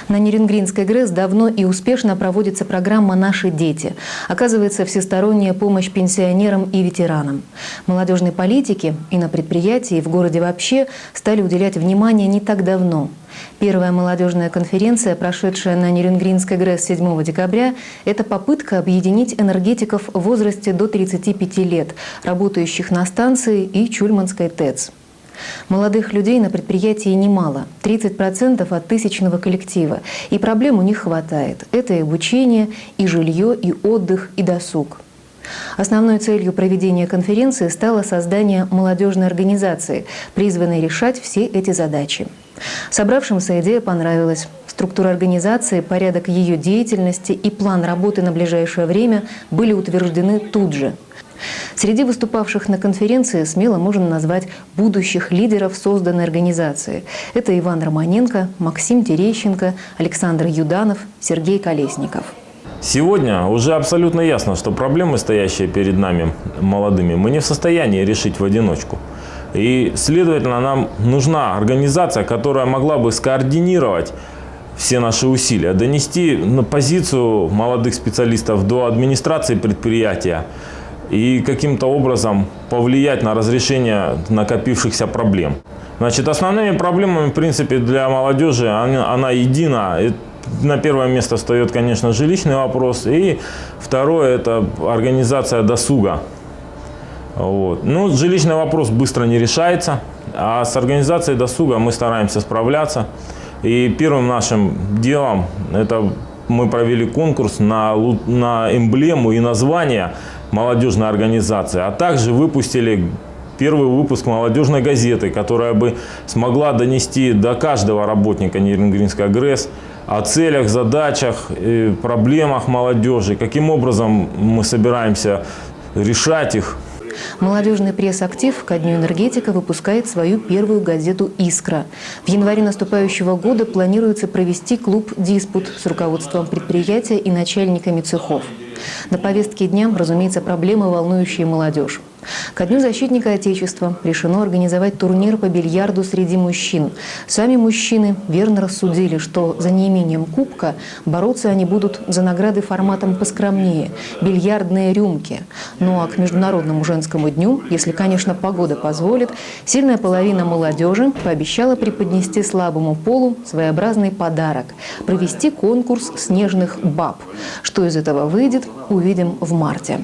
На Нерюнгринской ГРЭС давно и успешно проводится программа «Наши дети». Оказывается всесторонняя помощь пенсионерам и ветеранам. Молодежной политике и на предприятии, и в городе вообще стали уделять внимание не так давно. Первая молодежная конференция, прошедшая на Нерюнгринской ГРЭС 7 декабря, это попытка объединить энергетиков в возрасте до 35 лет, работающих на станции и Чульманской ТЭЦ. Молодых людей на предприятии немало – 30% от тысячного коллектива. И проблем у них хватает. Это и обучение, и жилье, и отдых, и досуг. Основной целью проведения конференции стало создание молодежной организации, призванной решать все эти задачи. Собравшимся идея понравилась. Структура организации, порядок ее деятельности и план работы на ближайшее время были утверждены тут же. Среди выступавших на конференции смело можно назвать будущих лидеров созданной организации. Это Иван Романенко, Максим Терещенко, Александр Юданов, Сергей Колесников. Сегодня уже абсолютно ясно, что проблемы, стоящие перед нами, молодыми, мы не в состоянии решить в одиночку. И, следовательно, нам нужна организация, которая могла бы скоординировать все наши усилия, донести на позицию молодых специалистов до администрации предприятия и каким-то образом повлиять на разрешение накопившихся проблем. Значит, основными проблемами, в принципе, для молодежи, она едина. На первое место встает, конечно, жилищный вопрос. И второе – это организация досуга. Вот. Ну, жилищный вопрос быстро не решается, а с организацией досуга мы стараемся справляться. И первым нашим делом это мы провели конкурс на эмблему и название молодежной организации, а также выпустили первый выпуск молодежной газеты, которая бы смогла донести до каждого работника Нерюнгринской ГРЭС о целях, задачах, проблемах молодежи, каким образом мы собираемся решать их. Молодежный пресс-актив ко Дню энергетика выпускает свою первую газету «Искра». В январе наступающего года планируется провести клуб-диспут с руководством предприятия и начальниками цехов. На повестке дня, разумеется, проблемы, волнующие молодежь. Ко Дню защитника Отечества решено организовать турнир по бильярду среди мужчин. Сами мужчины верно рассудили, что за неимением кубка бороться они будут за награды форматом поскромнее – бильярдные рюмки. Ну а к Международному женскому дню, если, конечно, погода позволит, сильная половина молодежи пообещала преподнести слабому полу своеобразный подарок – провести конкурс снежных баб. Что из этого выйдет, увидим в марте.